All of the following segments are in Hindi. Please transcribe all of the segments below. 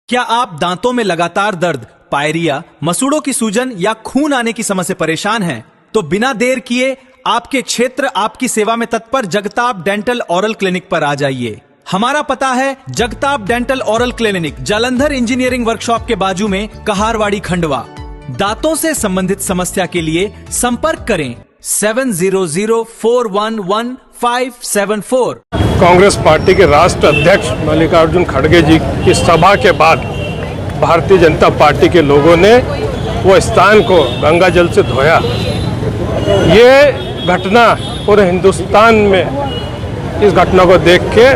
क्या आप दांतों में लगातार दर्द, पायरिया, मसूड़ों की सूजन या खून आने की समस्या से परेशान हैं? तो बिना देर किए आपके क्षेत्र आपकी सेवा में तत्पर जगताप डेंटल ओरल क्लिनिक पर आ जाइए। हमारा पता है Jagtap dental oral clinic, Jalandhar engineering workshop के बाजू में, कहारवाड़ी, खंडवा। दांतों से संबंधित समस्या के लिए संपर्क करें 7004111574। कांग्रेस पार्टी के राष्ट्र अध्यक्ष मल्लिकार्जुन खड़गे जी की सभा के बाद भारतीय जनता पार्टी के लोगों ने वो स्थान को गंगा जल से धोया। ये घटना पूरे हिंदुस्तान में इस घटना को देख के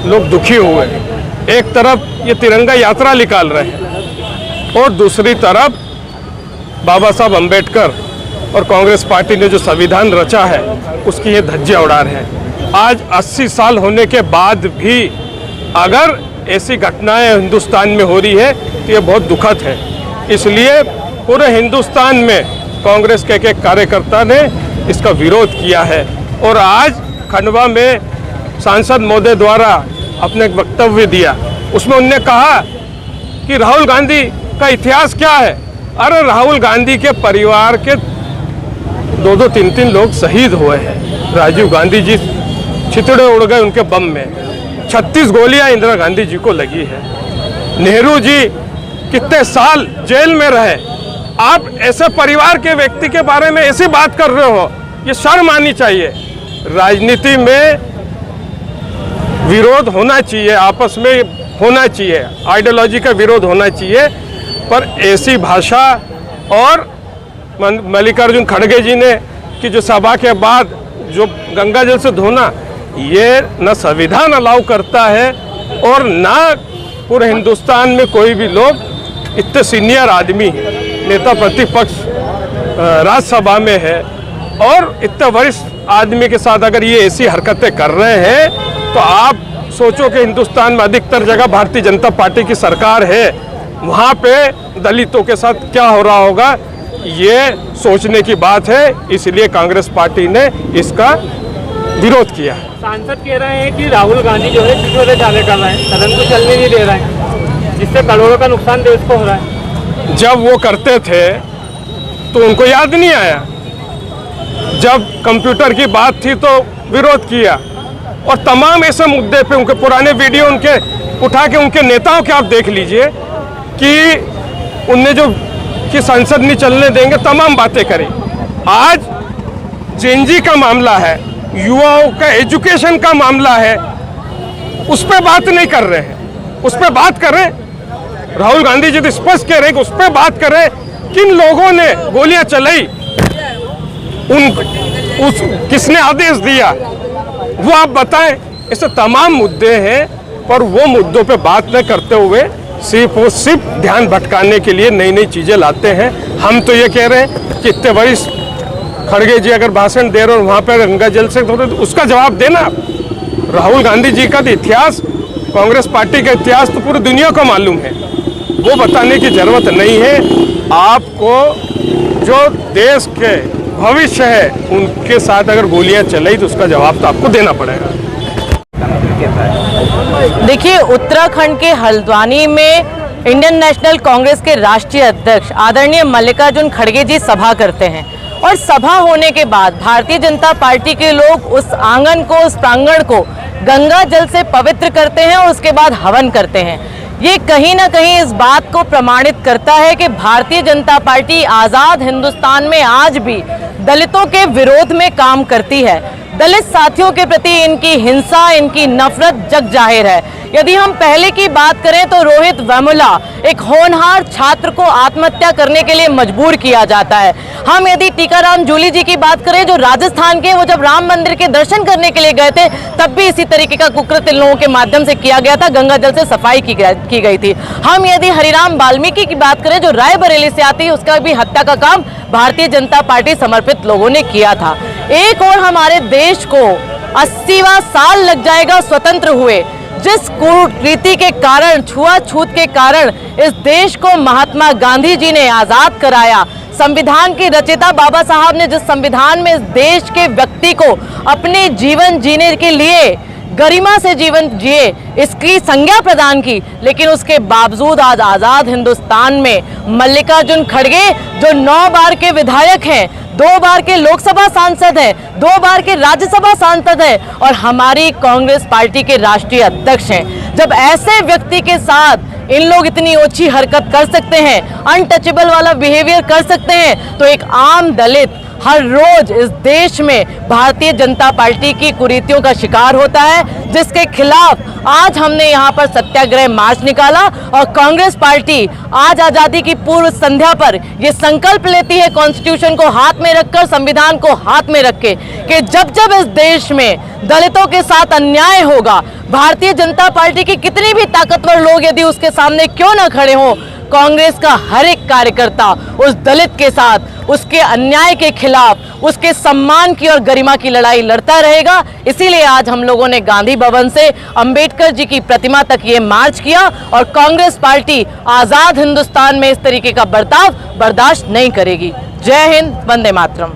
लोग दुखी हुए। एक तरफ ये तिरंगा यात्रा निकाल रहे हैं और दूसरी तरफ बाबा साहब अम्बेडकर और कांग्रेस पार्टी ने जो संविधान रचा है उसकी ये धज्जियां उड़ा रहे हैं। आज 80 साल होने के बाद भी अगर ऐसी घटनाएं हिंदुस्तान में हो रही है तो ये बहुत दुखद है। इसलिए पूरे हिंदुस्तान में कांग्रेस के एक कार्यकर्ता ने इसका विरोध किया है और आज खंडवा में सांसद महोदय द्वारा अपने एक वक्तव्य दिया। उसमें उन्होंने कहा कि राहुल गांधी का इतिहास क्या है। अरे राहुल गांधी के परिवार के 2-2, 3-3 लोग शहीद हुए हैं। राजीव गांधी जी छितड़े उड़ गए उनके बम में। 36 गोलियां इंदिरा गांधी जी को लगी है। नेहरू जी कितने साल जेल में रहे। आप ऐसे परिवार के व्यक्ति के बारे में ऐसी बात कर रहे हो, ये शर्म आनी चाहिए। राजनीति में विरोध होना चाहिए, आपस में होना चाहिए, आइडियोलॉजी का विरोध होना चाहिए, पर ऐसी भाषा और मल्लिकार्जुन खड़गे जी ने कि जो सभा के बाद जो गंगा जल से धोना, ये न संविधान अलाउ करता है और ना पूरे हिंदुस्तान में कोई भी लोग इतने सीनियर आदमी नेता प्रतिपक्ष राज्यसभा में है और इतने वरिष्ठ आदमी के साथ अगर ये ऐसी हरकतें कर रहे हैं तो आप सोचो कि हिंदुस्तान में अधिकतर जगह भारतीय जनता पार्टी की सरकार है, वहाँ पे दलितों के साथ क्या हो रहा होगा, ये सोचने की बात है। इसलिए कांग्रेस पार्टी ने इसका विरोध किया है। सांसद कह रहे हैं कि राहुल गांधी जो है पिछले डाले कर रहे हैं, सदन को चलने नहीं दे रहे हैं, जिससे करोड़ों का नुकसान देश को हो रहा है। जब वो करते थे तो उनको याद नहीं आया, जब कंप्यूटर की बात थी तो विरोध किया। और तमाम ऐसे मुद्दे पे उनके पुराने वीडियो उनके उठा के उनके नेताओं के आप देख लीजिए कि उनने जो कि संसद नहीं चलने देंगे, तमाम बातें करी। आज जेएनजी का मामला है, युवाओं का एजुकेशन का मामला है, उस पर बात नहीं कर रहे हैं। उस पर बात करें, राहुल गांधी जी तो स्पष्ट कह रहे हैं कि उस पर बात करें। किन लोगों ने गोलियां चलाई, किसने आदेश दिया, वो आप बताएं। ऐसे तमाम मुद्दे हैं, पर वो मुद्दों पे बात न करते हुए सिर्फ ध्यान भटकाने के लिए नई नई चीजें लाते हैं। हम तो ये कह रहे हैं कि इतने वरिष्ठ खड़गे जी अगर भाषण दे रहे हो वहाँ पर गंगा जल से तो उसका जवाब देना। राहुल गांधी जी का तो इतिहास, कांग्रेस पार्टी का इतिहास तो पूरी दुनिया को मालूम है, वो बताने की जरूरत नहीं है। आपको जो देश के भविष्य है उनके साथ अगर गोलियां चलाई तो उसका जवाब तो आपको देना पड़ेगा। देखिए, उत्तराखंड के हल्द्वानी में इंडियन नेशनल कांग्रेस के राष्ट्रीय अध्यक्ष आदरणीय मल्लिकार्जुन खड़गे जी सभा करते हैं और सभा होने के बाद भारतीय जनता पार्टी के लोग उस आंगन को, उस प्रांगण को गंगा जल से पवित्र करते हैं और उसके बाद हवन करते हैं। ये कहीं ना कहीं इस बात को प्रमाणित करता है कि भारतीय जनता पार्टी आज़ाद हिंदुस्तान में आज भी दलितों के विरोध में काम करती है। दलित साथियों के प्रति इनकी हिंसा, इनकी नफरत जग जाहिर है। यदि हम पहले की बात करें तो रोहित वेमुला, एक होनहार छात्र को आत्महत्या करने के लिए मजबूर किया जाता है। हम यदि टीकाराम जूली जी की बात करें जो राजस्थान के, वो जब राम मंदिर के दर्शन करने के लिए गए थे तब भी इसी तरीके का कुकृत्य लोगों के माध्यम से किया गया था, गंगा जल से सफाई की गई थी। हम यदि हरिराम वाल्मीकि की बात करें जो रायबरेली से आती है, उसका भी हत्या का काम भारतीय जनता पार्टी समर्पित लोगों ने किया था। एक और हमारे देश को 80वां साल लग जाएगा स्वतंत्र हुए, जिस कुरीति के कारण, छुआछूत के कारण इस देश को महात्मा गांधी जी ने आजाद कराया। संविधान की रचयिता बाबा साहब ने जिस संविधान में इस देश के व्यक्ति को अपने जीवन जीने के लिए गरिमा से जीवन जिए इसकी संज्ञा प्रदान की, लेकिन उसके बावजूद आज आज़ाद हिंदुस्तान में मल्लिकार्जुन खड़गे जो 9 बार के विधायक हैं, 2 बार के लोकसभा सांसद हैं, 2 बार के राज्यसभा सांसद हैं और हमारी कांग्रेस पार्टी के राष्ट्रीय अध्यक्ष हैं, जब ऐसे व्यक्ति के साथ इन लोग इतनी ओछी हरकत कर सकते हैं, अनटचेबल वाला बिहेवियर कर सकते हैं, तो एक आम दलित हर रोज इस देश में भारतीय जनता पार्टी की कुरीतियों का शिकार होता है, जिसके खिलाफ आज हमने यहाँ पर सत्याग्रह मार्च निकाला और कांग्रेस पार्टी आज आजादी की पूर्व संध्या पर ये संकल्प लेती है कॉन्स्टिट्यूशन को हाथ में रखकर, संविधान को हाथ में रख के, कि जब जब इस देश में दलितों के साथ अन्याय होगा, भारतीय जनता पार्टी की कितनी भी ताकतवर लोग यदि उसके सामने क्यों न खड़े हों, कांग्रेस का हर एक कार्यकर्ता उस दलित के साथ, उसके अन्याय के खिलाफ, उसके सम्मान की और गरिमा की लड़ाई लड़ता रहेगा। इसीलिए आज हम लोगों ने गांधी भवन से अंबेडकर जी की प्रतिमा तक ये मार्च किया और कांग्रेस पार्टी आजाद हिंदुस्तान में इस तरीके का बर्ताव बर्दाश्त नहीं करेगी। जय हिंद, वंदे मातरम।